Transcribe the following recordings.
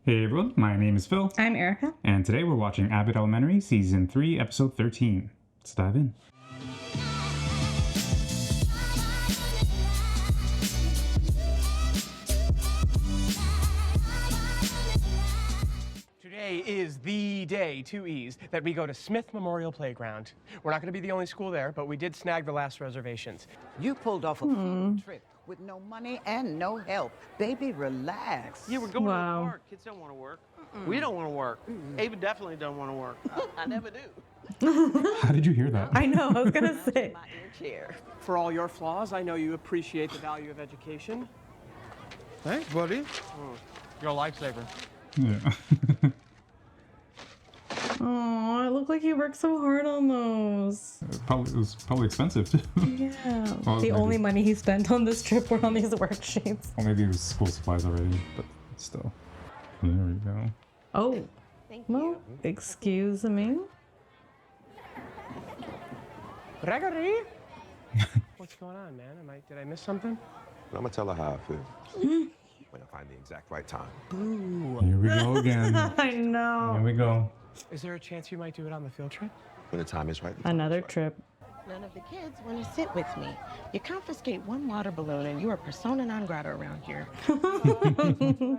Hey everyone, my name is Phil. I'm Erika. And today we're watching Abbott Elementary Season 3, Episode 13. Let's dive in. Today is the day, 2E's, that we go to Smith Memorial Playground. We're not going to be the only school there, but we did snag the last reservations. You pulled off a fun trip with no money and no help. Baby, relax. Yeah, we're going to the park. Kids don't want to work. We don't want to work. Ava definitely don't want to work. I never do. How did you hear that? I know, I was gonna say. My ear chair. For all your flaws, I know you appreciate the value of education. Thanks, buddy. You're a lifesaver. Yeah. Oh, it looked like he worked so hard on those. It was probably expensive too. Yeah. Well, The only money he spent on this trip were on these worksheets. Well, maybe it was school supplies already, but still. There we go. Oh. Well, excuse me. Gregory? What's going on, man? Did I miss something? I'm gonna tell her how I feel. When I find the exact right time. Here we go again. I know. Here we go. Is there a chance you might do it on the field trip? When the time is right. the time Another is right. trip. None of the kids want to sit with me. You confiscate one water balloon and you are persona non grata around here. I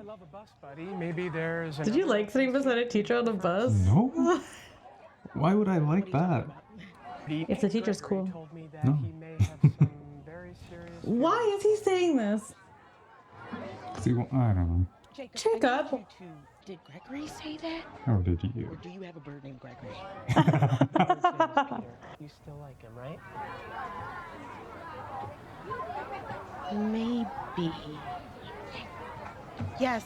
love a bus, buddy. Maybe there's. Did you like sitting beside a teacher on the bus? No? Why would I like that? If the teacher's Gregory cool. told me that No. he may have some very serious. Why is he saying this? See, well, I don't know. Jacob, Check I up. need you to- Did Gregory say that? Or did Or you? do you have a bird named Gregory? You still like him, right? Maybe. Yes.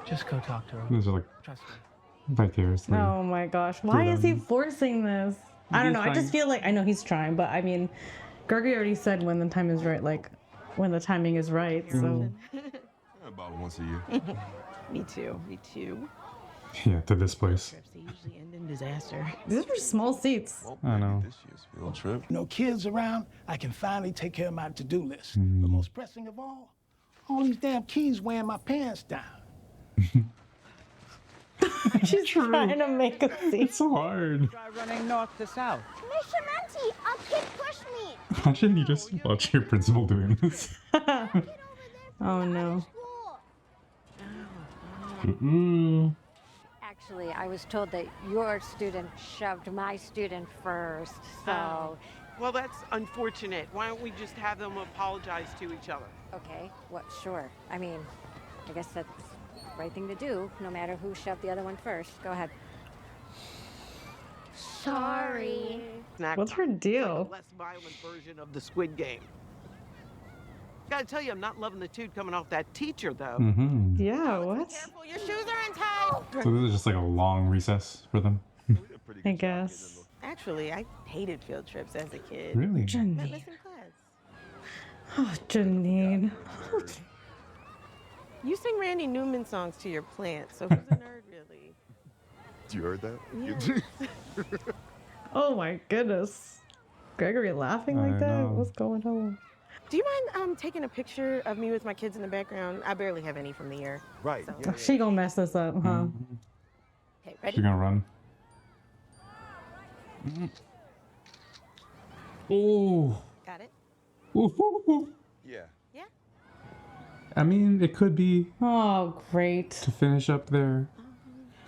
Just go talk to him. Those are like Trust me. vicariously. Oh my gosh. Why is he forcing this? I don't know. I just trying- feel like I know he's trying, but I mean, Gregory already said when the time is right, like when the timing is right. So About once a year. Me too. Me too. Yeah, to this place. Trips, they usually end in disaster. these are small seats. I know. This year's field trip. No kids around, I can finally take care of my to-do list. Mm-hmm. The most pressing of all these damn keys weighing my pants down. She's trying to make a scene. It's so hard. Try running north to south. Miss Shamenti, a kid pushed me. Why shouldn't you just watch your principal doing this? Oh no. Ooh. Actually, I was told that your student shoved my student first, so Well, that's unfortunate. Why don't we just have them apologize to each other? okay, what? Sure. I mean, I guess that's the right thing to do, no matter who shoved the other one first. Go ahead. Sorry. Snack What's her time. deal? It's like a less violent version of the Squid Game. Gotta tell you, I'm not loving the tude coming off that teacher, though. Mm-hmm. Yeah, what? Careful, your shoes are untied. So this is just like a long recess for them. I guess. Actually, I hated field trips as a kid. Really? Janine. Listen to class. Oh, Janine. You sing Randy Newman songs to your plants, so who's a nerd, really? You heard that? Yeah. Oh my goodness. Gregory laughing I like that? know. What's going on? Do you mind taking a picture of me with my kids in the background? I barely have any from the year. Right. So- Yeah, She gonna mess this up, huh? Okay, ready? She's gonna run. Oh. Got it? yeah. Yeah? I mean, it could be Oh, great. to finish up their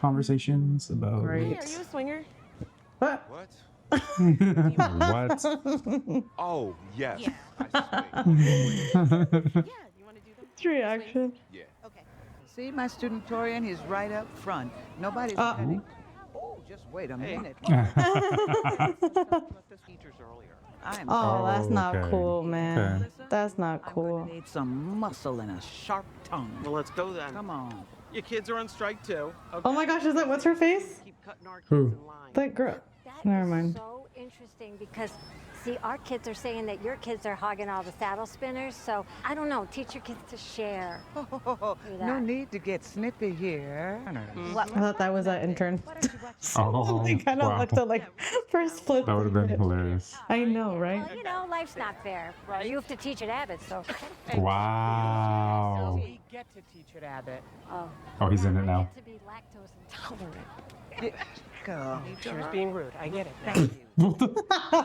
conversations about Great. Hey, are you a swinger? What? What? what. Oh, yes. Yeah. I swing. Yeah, you want to do that? Reaction. Yeah. Okay. See, my student-torian, he's right up front. Nobody's cutting. Oh, just wait a minute. Let the teachers earlier. I'm Oh, that's not okay. cool, man. Okay. That's not I'm cool. gonna need some muscle and a sharp tongue. Well, let's go then. Come on. Your kids are on strike, too. Okay? Oh my gosh, is that what's her face? Keep cutting our kids Who? in line. That girl. That Never is mind. so interesting because, see, our kids are saying that your kids are hogging all the saddle spinners. So I don't know. Teach your kids to share. No need to get snippy here. I thought that was that intern. Oh, They kind of wow. looked at like first flip. That would have been hilarious. I know, right? Well, you know, life's not fair. You have to teach at Abbott, so. Wow. We get to teach at Abbott. Oh, he's in it I now. get to be lactose intolerant. Go. She was being rude. I get it. Thank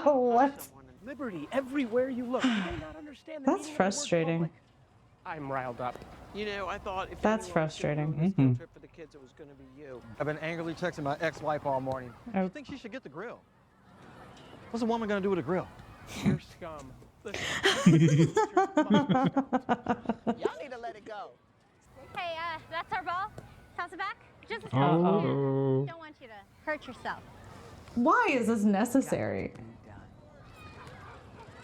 What? Liberty everywhere you look. You may not understand the That's meaning of the word frustrating. public. I'm riled up. You know, I thought if That's anyone was gonna frustrating. ruin this field trip for the kids, it was going to be you. I've been angrily texting my ex-wife all morning. Oh. I think she should get the grill. What's a woman gonna do with a grill? You're scum. Y'all need to let it go. Hey, that's our ball. Toss it back. Just a Oh. Don't want you to hurt yourself. Why is this necessary?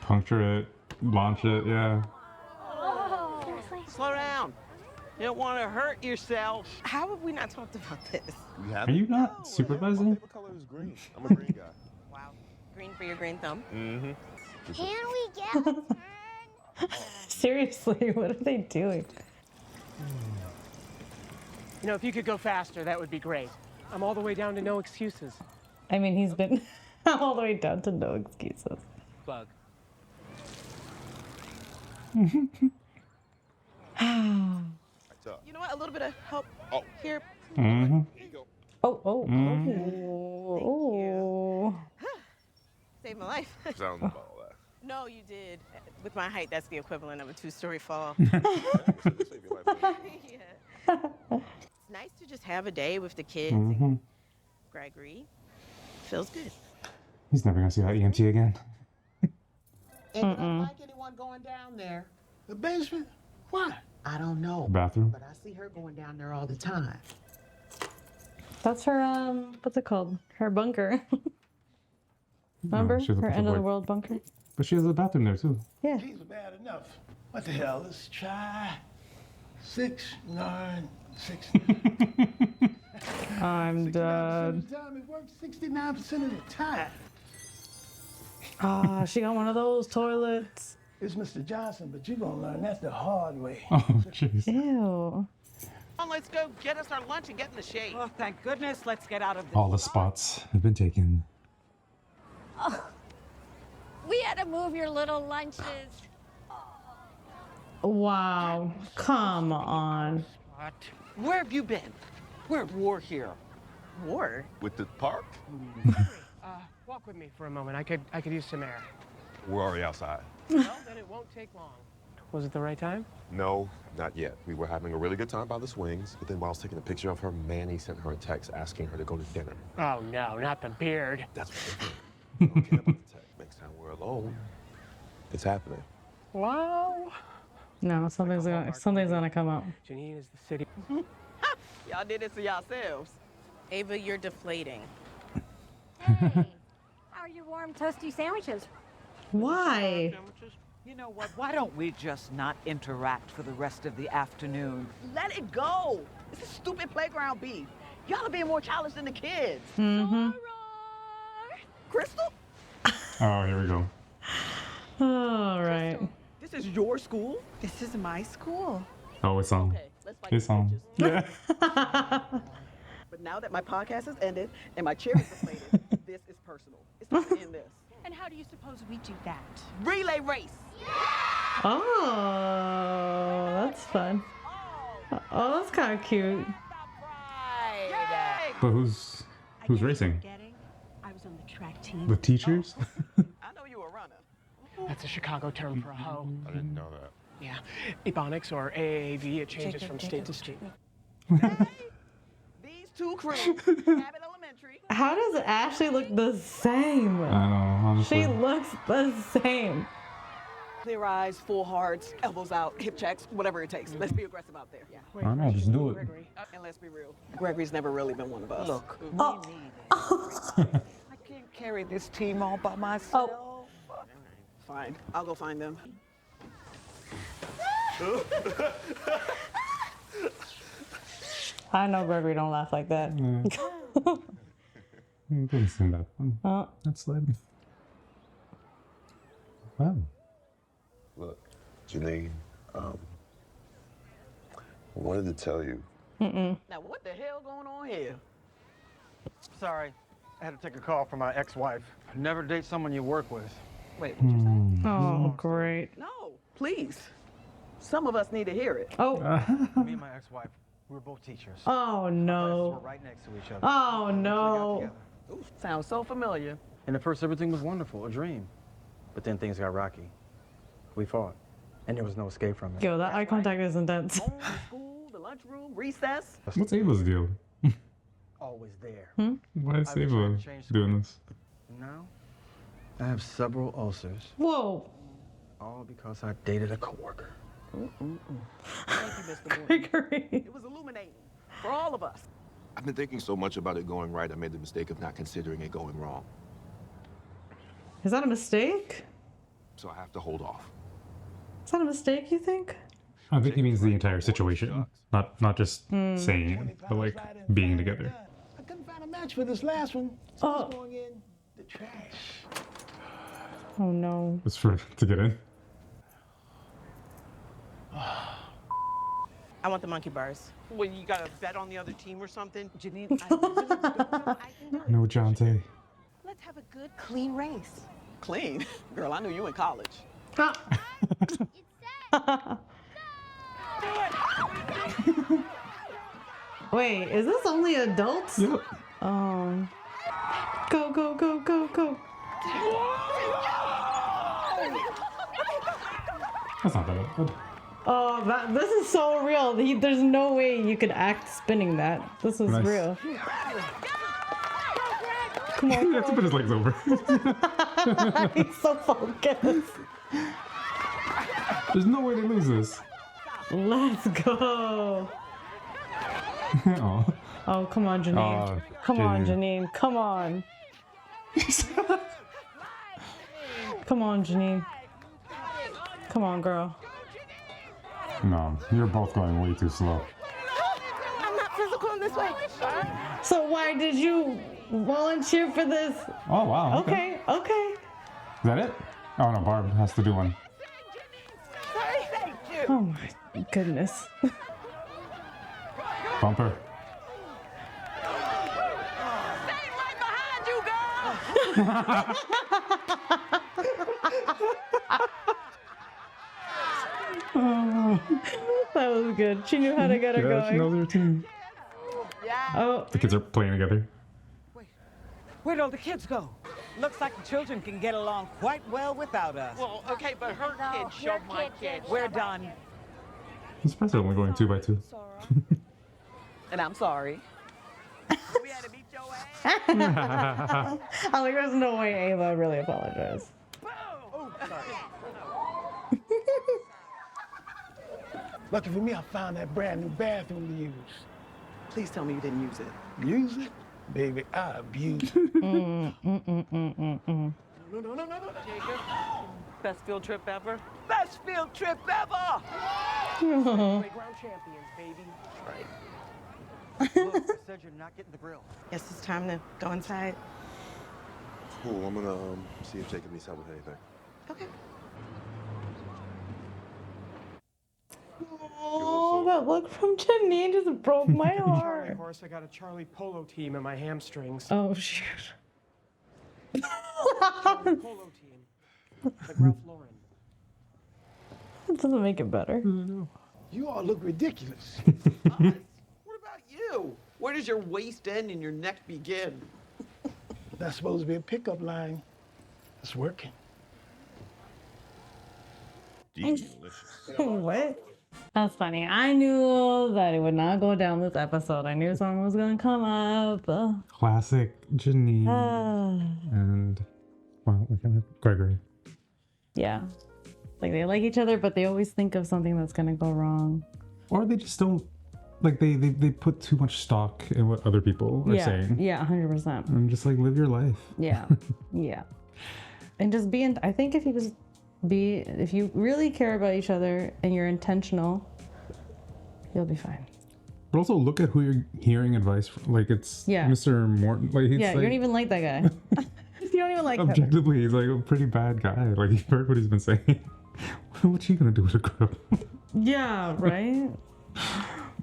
Puncture it, launch it, yeah. Seriously? Slow down. You don't want to hurt yourself. How have we not talked about this? We have Are you not My supervising? favorite color is green. I'm a green guy. Wow. Green for your green thumb. Mm-hmm. Can we get a turn? Seriously, what are they doing? You know, if you could go faster, that would be great. I'm all the way down to no excuses. I mean, he's been all the way down to no excuses. Bug. You know what? A little bit of help Oh. here. Mm-hmm. Here you go. Oh, oh, Mm. oh. Saved my life. I don't know about all that. No, you did. With my height, that's the equivalent of a two-story fall. Save your life. Yeah. It's nice to just have a day with the kids Mm-hmm. and Gregory. Feels good. He's never gonna see that EMT again. And I don't like anyone going down there. The basement? Why? I don't know. Bathroom. But I see her going down there all the time. That's her, what's it called? Her bunker. Remember? she has a Her bunch of end of the white- world bunker? But she has a bathroom there too. Yeah. These are bad enough. What the hell? Let's try 6, 9, 6. I'm dead. Of the time it works 69% of the time. Ah, she got one of those toilets. It's Mr. Johnson, but you're gonna learn that the hard way. Oh, jeez. Ew. Come on, let's go get us our lunch and get in the shade. Oh, thank goodness. Let's get out of this. All the spots have been taken. We had to move your little lunches. Wow. Come on. What? Where have you been? We're at war here. War. With the park, Walk with me for a moment. I could use some air. we're already outside. Well, then it won't take long. Was it the right time? No, not yet. We were having a really good time by the swings, but then while I was taking a picture of her, Manny sent her a text asking her to go to dinner. Oh no, not the beard. That's what they did. I don't care about the text. Next time we're alone, it's happening. Wow. No, something's gonna come up. Janine is the city. Y'all did it to yourselves. Ava, you're deflating. Hey, how are your warm toasty sandwiches? Why? You know what? Why don't we just not interact for the rest of the afternoon? Let it go. It's a stupid playground beef. Y'all are being more childish than the kids. Mm-hmm. Crystal, Oh, here we go. All right. this is your school? This is my school. Oh, it's on. Okay, let's fight It's these on. bitches. Yeah. But now that my podcast has ended and my chair is deflated, this is personal. It's time to end this. And how do you suppose we do that? Relay race. Oh, that's fun. Oh, that's kind of cute. Yay! But who's racing? I was on the track team. The teachers? I know you a runner. That's a Chicago term for a hoe. I didn't know that. Yeah. Ebonics or AAV, it changes from state to state. These two crews, Abbott Elementary. How does Ashley look the same? I don't know, honestly. She looks the same. Clear eyes, full hearts, elbows out, hip checks, whatever it takes. Let's be aggressive out there. Yeah. I don't know, just do it. Gregory. And let's be real. Gregory's never really been one of us. Look, we Oh. need it. I can't carry this team all by myself. Fine. I'll go find them. I know Gregory don't laugh like that. Doesn't seem that fun. Oh, That's sled. Wow. Look, Janine, I wanted to tell you. Now, what the hell going on here? Sorry, I had to take a call from my ex-wife. Never date someone you work with. Wait, what you say? Oh, great. No, please. Some of us need to hear it. Oh. Me and my ex-wife, we were both teachers. Oh, Our classes no. were right next to each other. Oh, We got no. together. Ooh, sounds so familiar. And at first, everything was wonderful, a dream. But then things got rocky. We fought, and there was no escape from it. Yo, that eye contact is intense. Home, school, the lunchroom, recess. What's Ava's deal? Always there. Why is I've been Ava trying to change doing this? Now, I have several ulcers, Whoa. all because I dated a coworker. Thank you, Mr. Moore. Gregory. It was illuminating for all of us. I've been thinking so much about it going right, I made the mistake of not considering it going wrong. Is that a mistake? So I have to hold off. Is that a mistake, you think? I think he means the entire situation, not just saying it, but like being together. I couldn't find a match for this last one. So Oh. it's going in the trash. Oh, no. It's for to get in. I want the monkey bars. Well, you got a bet on the other team or something? Janine, I really don't know. I can do it. No, Jonte. Let's have a good, clean race. Clean. Girl, I knew you in college. Wait, is this only adults? Yep. Go, go, go, go, go. That's not that bad. Oh, this is so real. There's no way you could act spinning that. This is Nice. real. Come on, He has to put his legs over. he's so focused. There's no way to lose this. Let's go. Aw. Oh, come on, Janine. Aw, Come on, Janine. Come on. Come on, Janine. Come on, girl. No, you're both going way too slow. I'm not physical in this way. So why did you volunteer for this? Oh, wow. Okay, okay. Is that it? Oh, no, Barb has to do one. Oh my goodness. Bumper. That was good. She knew how to get her Yeah, she knows going. her too. Oh, The kids are playing together. Where'd all the kids go? Looks like the children can get along quite well without us. Well, okay, but her kid shoved my kid. We're done. I'm surprised they're only going 2 by 2. And I'm sorry. We had to beat your ass. I'm like, there's no way Ava really apologized. Lucky for me, I found that brand new bathroom to use. Please tell me you didn't use it. Use it? Baby, I abuse it. No. Jacob, best field trip ever. Best field trip ever! Playground champions, baby. Look, I said you're not getting the grill. Guess it's time to go inside. Cool, I'm gonna see if Jacob needs help with anything. Okay. Oh, that look from Janine just broke my Of heart. course, I got a Charlie Polo team in my hamstrings. Oh, shoot. Charlie Polo team. Like Ralph Lauren. It doesn't make it better. You all look ridiculous. What about you? Where does your waist end and your neck begin? That's supposed to be a pickup line. It's working. Delicious. What? That's funny. I knew that it would not go down this episode. I knew something was gonna come up. Classic Janine and, well, kind of Gregory. Yeah. Like they like each other, but they always think of something that's gonna go wrong. Or they just don't, like, they put too much stock in what other people are saying. Yeah, 100%. And just, like, live your life. Yeah. Yeah. And just I think if you really care about each other and you're intentional, you'll be fine. But also look at who you're hearing advice from. Like, it's Yeah. Mr. Morton. Like, he's Yeah, like, you don't even like that guy. don't even like him. Objectively, he's like a pretty bad guy. Like, you've heard what he's been saying. What's he gonna do with a girl? Yeah, right?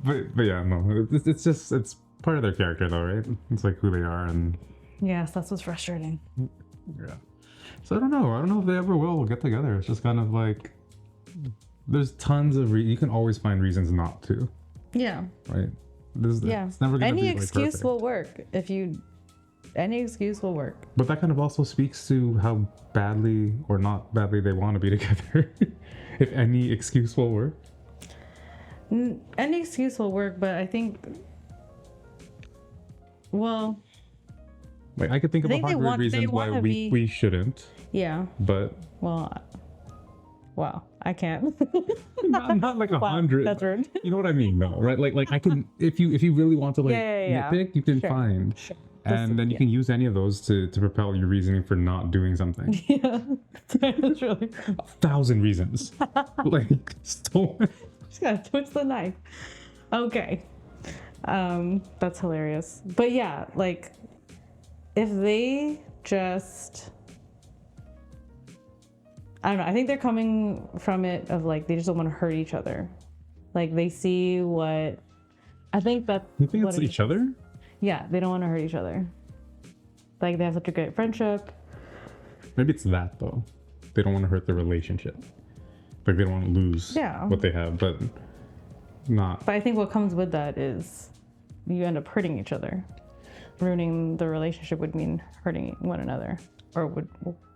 but yeah, no. It's just, it's part of their character, though, right? It's like who they are, and Yes, that's what's frustrating. yeah. So I don't know if they ever will get together. It's just kind of like there's tons of you can always find reasons not to, Yeah. right? Yeah. It's never gonna Any be like, excuse perfect. will work any excuse will work. But that kind of also speaks to how badly or not badly they want to be together. If any excuse will work. Any excuse will work, but I think, well, Like, I could think of think they 100 want- they reasons why wanna we be- shouldn't, yeah. but Well, I can't. not like 100. That's rude. You know what I mean, though, right? Like I can, if you really want to like Yeah. nitpick, you can Sure. find, Sure. and then you can use any of those to propel your reasoning for not doing something. Yeah. That's really. 1,000 reasons. Like, so. Just gotta twitch the knife. Okay. That's hilarious. But yeah, like, if they just, I don't know, I think they're coming from it of like, they just don't want to hurt each other. Like, they see what, I think that. You think what it's it each is. other? Yeah, they don't want to hurt each other. Like, they have such a great friendship. Maybe it's that, though. They don't want to hurt the relationship. Like, they don't want to lose what they have, but not. But I think what comes with that is you end up hurting each other. Ruining the relationship would mean hurting one another. Or would,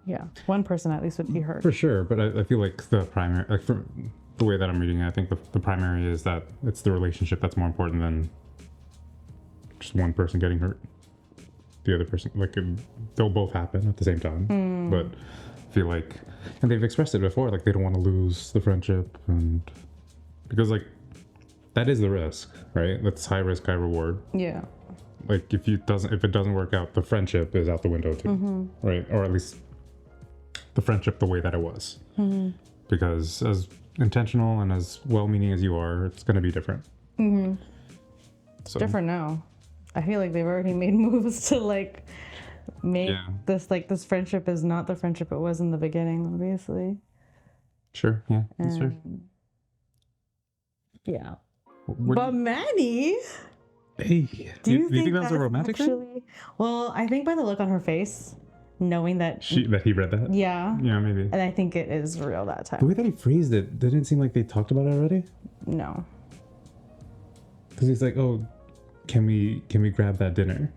yeah, one person at least would be hurt. For sure, but I feel like the primary, like from the way that I'm reading it, I think the primary is that it's the relationship that's more important than just one person getting hurt. The other person, like, they'll both happen at the same time. But I feel like, and they've expressed it before, like they don't want to lose the friendship, and because like that is the risk, right? That's high risk, high reward. Yeah. Like if it doesn't work out, the friendship is out the window too, right? Or at least the friendship the way that it was, because as intentional and as well-meaning as you are, it's going to be different. It's different now. I feel like they've already made moves to like make this friendship is not the friendship it was in the beginning, obviously. Sure, yeah, that's fair. Yeah. What But Manny, hey, do you think that's a romantic thing? actually? Well, I think by the look on her face, knowing that That he read that? yeah, maybe. and I think it is real that The time. way that he phrased it, didn't it seem like they talked about it already? No. Because he's like, "Oh, can we grab that dinner?"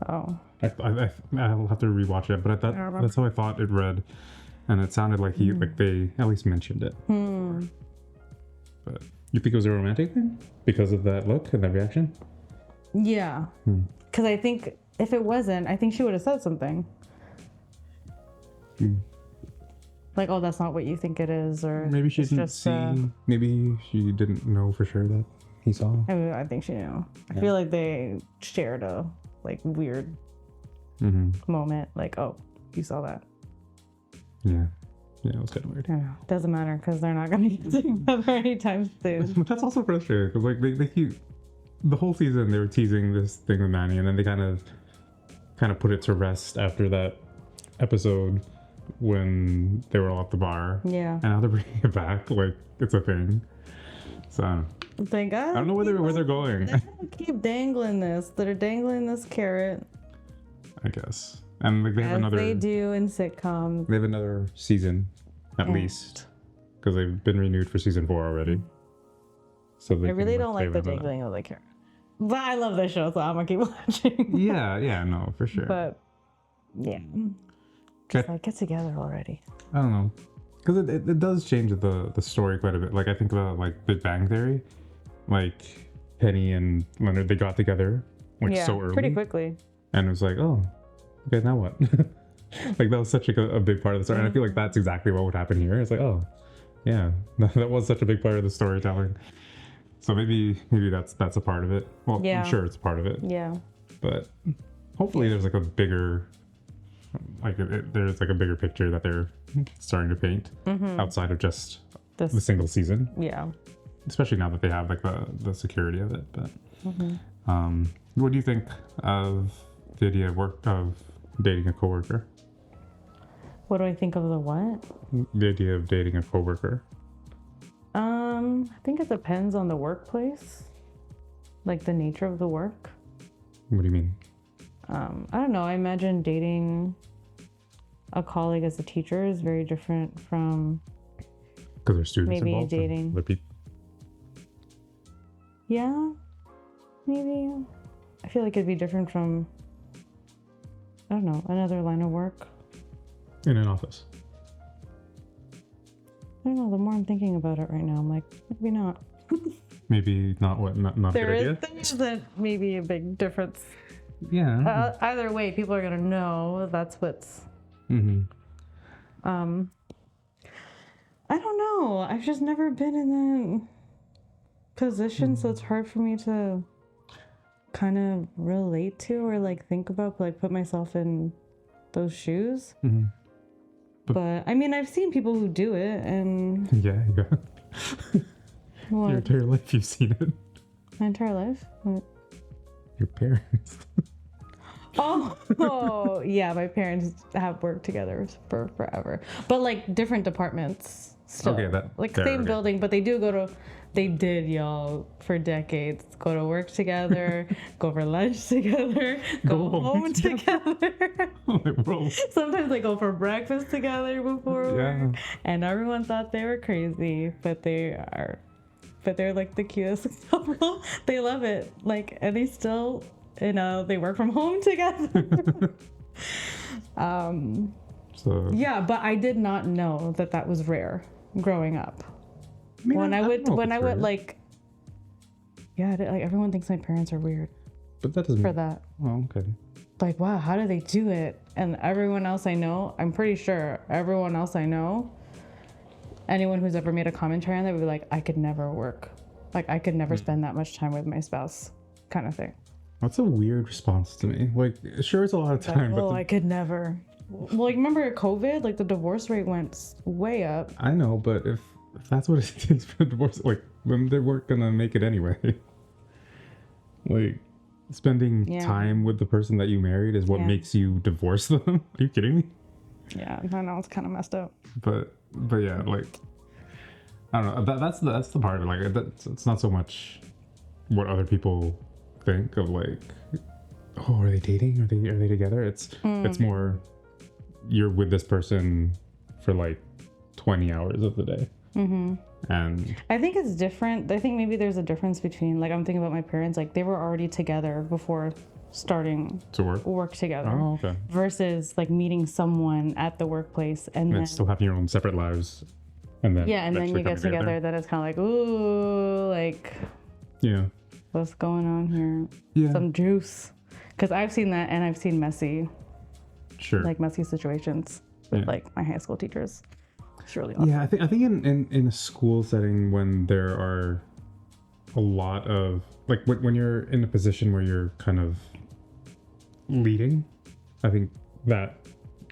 Oh. I'll have to rewatch it, but I thought that's how I thought it read, and it sounded like they at least mentioned it. But you think it was a romantic thing because of that look and that reaction? Yeah. Because I think if it wasn't, I think she would have said something. Like, oh, that's not what you think it is, or Maybe she it's didn't just, see. Maybe she didn't know for sure that he saw. I mean, I think she knew. I feel like they shared a like weird moment. Like, oh, you saw that. Yeah, it was kind of weird. I don't know. Doesn't matter because they're not gonna get together anytime soon. But that's also frustrating because like they keep the whole season they were teasing this thing with Manny, and then they kind of put it to rest after that episode when they were all at the bar. Yeah. And now they're bringing it back like it's a thing. So Thank God. I don't know where they're going. They're gonna keep dangling this. They're dangling this carrot. I guess. And like they have As they do in sitcoms. They have another season, at least, because they've been renewed for season 4 already. So I really don't like the dangling of the carrot. But I love this show, so I'm gonna keep watching. Yeah, no, for sure. But yeah, just like get together already. I don't know, because it does change the story quite a bit. Like I think about like Big Bang Theory, like Penny and Leonard, they got together like so early, pretty quickly, and it was like, oh, okay, now what? Like that was such a big part of the story, and I feel like that's exactly what would happen here. It's like, oh, yeah, that was such a big part of the storytelling. So maybe that's a part of it. Well, yeah. I'm sure it's a part of it. Yeah. But hopefully there's like a bigger, there's like a bigger picture that they're starting to paint outside of just the single season. Yeah. Especially now that they have like the security of it. But what do you think of the idea of dating a coworker? What do I think of the what? The idea of dating a coworker. I think it depends on the workplace, like the nature of the work. What do you mean? I don't know. I imagine dating a colleague as a teacher is very different from because there's students maybe involved. Dating. Yeah, maybe. I feel like it'd be different from, I don't know, another line of work. In an office. I don't know. The more I'm thinking about it right now, I'm like, maybe not. Maybe not what? Not a good idea? There isn't maybe a big difference. Yeah. Either way, people are going to know that's what's... Mm-hmm. I don't know. I've just never been in that position, so it's hard for me to kind of relate to or like think about, like put myself in those shoes. Mm-hmm. But I mean, I've seen people who do it, and yeah. What? Your entire life, you've seen it. My entire life. What? Your parents. Oh, yeah. My parents have worked together for forever, but like different departments. Still. Okay, same building, but they did, y'all, for decades. Go to work together, go for lunch together, go home together. Sometimes they go for breakfast together before work. And everyone thought they were crazy, but they're like the cutest couple. They love it. Like, and they still, they work from home together. Yeah, but I did not know that was rare growing up. I mean, everyone thinks my parents are weird. But that doesn't... For that. Oh, okay. Like, wow, how do they do it? And everyone else I know, I'm pretty sure everyone else I know, anyone who's ever made a commentary on that would be like, I could never work. Like, I could never spend that much time with my spouse, kind of thing. That's a weird response to me. Like, sure, it's a lot of time, but I could never. Well, like, remember COVID? Like, the divorce rate went way up. I know, but if that's what it takes for a divorce, like, then they weren't gonna make it anyway. Like, spending time with the person that you married is what makes you divorce them. Are you kidding me? Yeah, I know, it's kind of messed up. But yeah, like, I don't know. That's the part. Like, it's not so much what other people think of, like, oh, are they dating? Are they together? It's more, you're with this person for like 20 hours of the day. Mm-hmm. And I think it's different. I think maybe there's a difference between, like, I'm thinking about my parents, like, they were already together before starting to work together. Oh, okay. Versus like meeting someone at the workplace and then still having your own separate lives. And then you get together, then it's kind of like, ooh, like, what's going on here? Yeah. Some juice. Because I've seen that, and I've seen messy situations with like my high school teachers. It's really awesome. Yeah, I think in a school setting, when there are a lot of, like, when you're in a position where you're kind of leading, I think that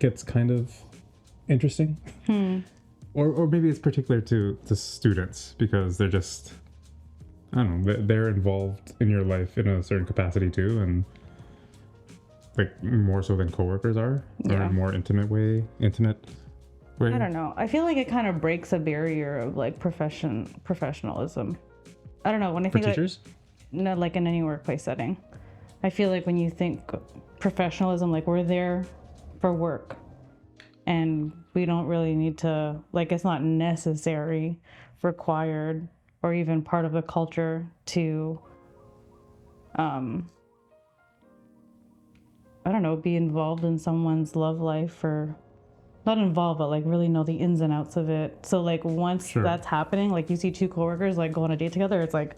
gets kind of interesting. Or maybe it's particular to students, because they're just, I don't know, they're involved in your life in a certain capacity too, and like more so than coworkers are, or in a more intimate way. I don't know. I feel like it kind of breaks a barrier of like professionalism. I don't know, when I think teachers? Like in any workplace setting. I feel like when you think professionalism, like, we're there for work and we don't really need to, like, it's not necessary, required, or even part of the culture to, I don't know, be involved in someone's love life, or not involved, but like really know the ins and outs of it. So like once that's happening, like you see two coworkers like go on a date together, it's like,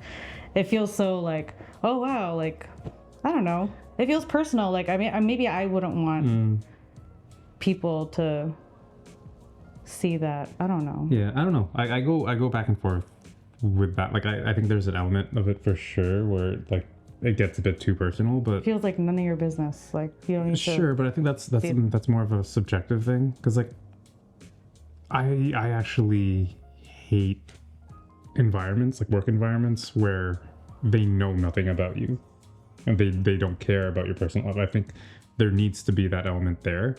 it feels so like, oh wow, like, I don't know, it feels personal. Like, I mean, maybe I wouldn't want people to see that. I don't know. Yeah, I don't know. I go back and forth with that. Like, I think there's an element of it for sure where like it gets a bit too personal, but it feels like none of your business. Like, you don't need to. Sure, but I think that's more of a subjective thing, because like I actually hate environments, like work environments, where they know nothing about you. and they don't care about your personal life. I think there needs to be that element there.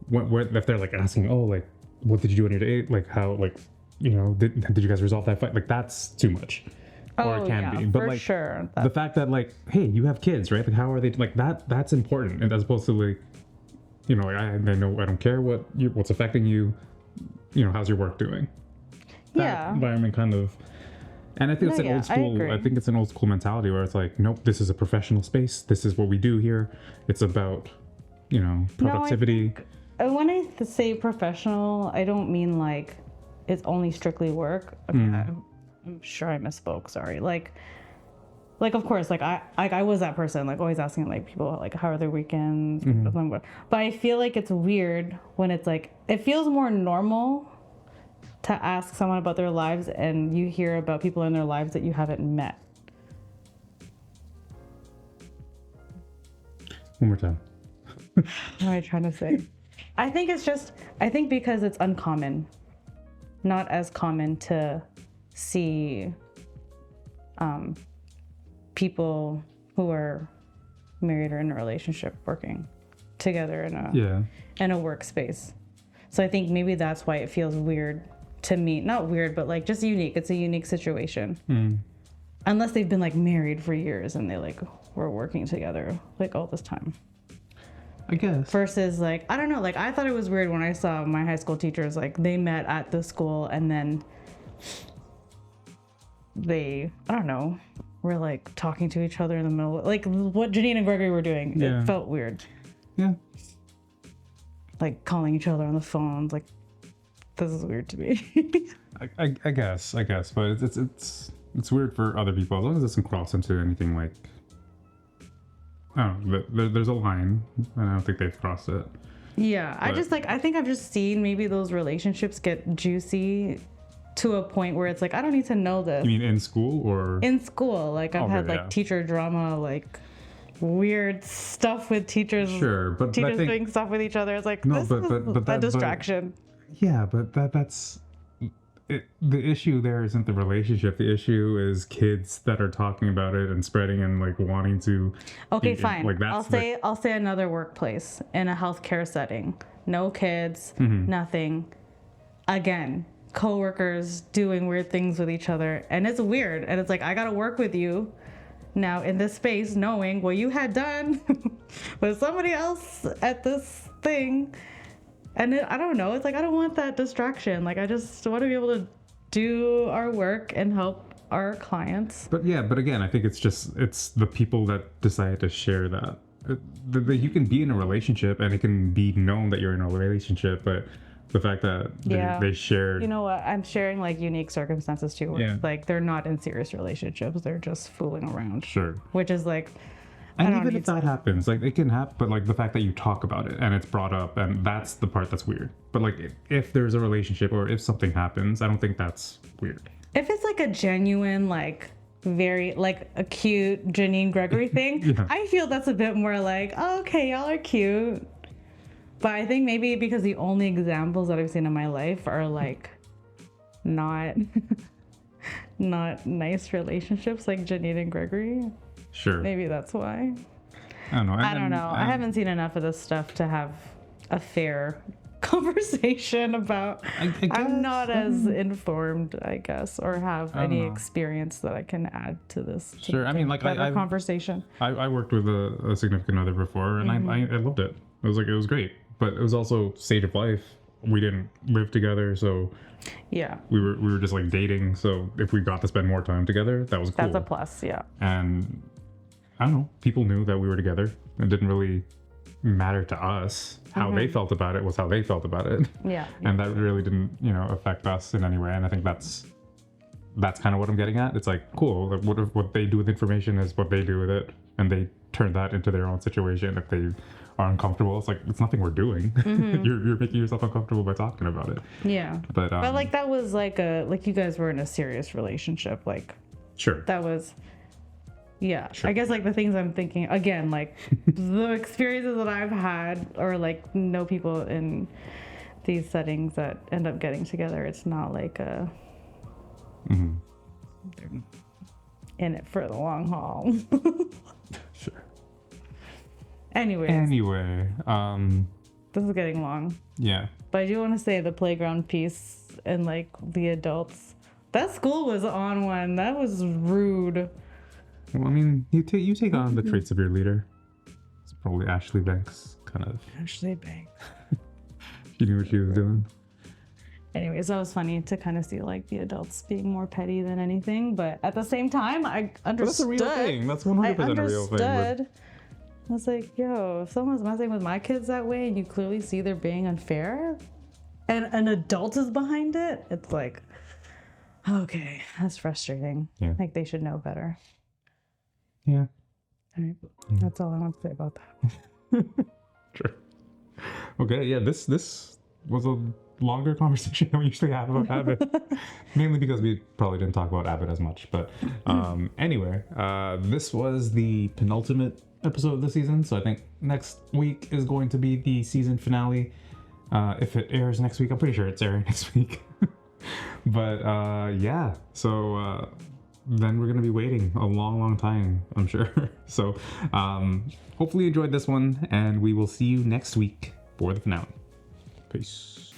What if they're like asking, oh, like, what did you do on your day? Like, how, like, you know, did you guys resolve that fight? Like, that's too much. Or it can be. But for like, sure. the fact that, like, hey, you have kids, right? Like, how are they, like, that's important. And as opposed to, like, you know, like, I know I don't care what's affecting you. You know, how's your work doing? That environment kind of, and I think it's an old school. I think it's an old school mentality where it's like, nope, this is a professional space. This is what we do here. It's about, you know, productivity. When I say professional, I don't mean like it's only strictly work. Okay, I'm sure I misspoke. Sorry. Like of course, like I was that person, like always asking like people like how are their weekends, but I feel like it's weird when it's like it feels more normal to ask someone about their lives and you hear about people in their lives that you haven't met. One more time. What am I trying to say? I think because it's uncommon, not as common to see people who are married or in a relationship working together in a workspace. So I think maybe that's why it feels weird to me. Not weird, but like just unique. It's a unique situation. Unless they've been like married for years and they like were working together like all this time. I guess. Versus like, I don't know, like I thought it was weird when I saw my high school teachers, like they met at the school and then they, I don't know, were like talking to each other in the middle, like what Janine and Gregory were doing. It felt weird. Yeah. Like calling each other on the phones, like this is weird to me. I guess, but it's weird for other people as long as it doesn't cross into anything like. I don't know, there's a line, and I don't think they've crossed it. Yeah, but I think I've just seen maybe those relationships get juicy to a point where it's like, I don't need to know this. You mean in school or? In school, like I've had like teacher drama, like weird stuff with teachers. Sure, but teachers I think, doing stuff with each other. It's like, this is a distraction. Yeah, but that's... the issue there isn't the relationship. The issue is kids that are talking about it and spreading and like wanting to. Okay, fine. Like I'll say another workplace in a healthcare setting. No kids, nothing. Again, coworkers doing weird things with each other, and it's weird. And it's like I gotta work with you now in this space, knowing what you had done with somebody else at this thing. And I don't know, it's like, I don't want that distraction. Like, I just want to be able to do our work and help our clients. But again, I think it's the people that decide to share that. You can be in a relationship and it can be known that you're in a relationship, but the fact that they share. You know what? I'm sharing like unique circumstances too. Where, like they're not in serious relationships. They're just fooling around. Sure. Which is like, and even if that happens, like it can happen, but like the fact that you talk about it and it's brought up, and that's the part that's weird. But like if there's a relationship or if something happens, I don't think that's weird. If it's like a genuine, like very like a cute Janine Gregory thing, I feel that's a bit more like, oh, okay, y'all are cute. But I think maybe because the only examples that I've seen in my life are like not nice relationships like Janine and Gregory. Sure. Maybe that's why. I don't know. I don't know. I haven't seen enough of this stuff to have a fair conversation about. I'm not as informed, I guess, or have any experience that I can add to this. Sure. I mean, like I conversation. I worked with a significant other before, and I loved it. It was great, but it was also stage of life. We didn't live together, so we were just like dating. So if we got to spend more time together, that was cool. That's a plus, yeah. And I don't know, people knew that we were together. It didn't really matter to us. How they felt about it was how they felt about it. Yeah. And that really didn't, affect us in any way. And I think that's kind of what I'm getting at. It's like, cool, like what they do with information is what they do with it, and they turn that into their own situation. If they are uncomfortable, it's like, it's nothing we're doing. You're making yourself uncomfortable by talking about it. Yeah. But like that was like you guys were in a serious relationship, like. Sure. That was. Yeah, sure. I guess like the things I'm thinking, again, like the experiences that I've had or like know people in these settings that end up getting together, it's not like they're in it for the long haul. Sure. Anyways. Anyway, this is getting long. yeah. But I do want to say the playground piece and like the adults. That school was on one. That was rude. Well, I mean, you take on the traits of your leader. It's probably Ashley Banks, kind of. Ashley Banks. She knew what she was doing. Anyways, that was funny to kind of see like the adults being more petty than anything. But at the same time, I understood. But that's a real thing. That's 100% a real thing. I was like, yo, if someone's messing with my kids that way and you clearly see they're being unfair and an adult is behind it, it's like, okay, that's frustrating. Yeah. Like they should know better. Yeah. All right. That's all I want to say about that. Sure. Okay, yeah, this was a longer conversation than we usually have about Abbott. Mainly because we probably didn't talk about Abbott as much. But anyway, this was the penultimate episode of the season. So I think next week is going to be the season finale. If it airs next week, I'm pretty sure it's airing next week. But yeah, so then we're going to be waiting a long time, I'm sure. So hopefully you enjoyed this one, and we will see you next week for the finale. Peace.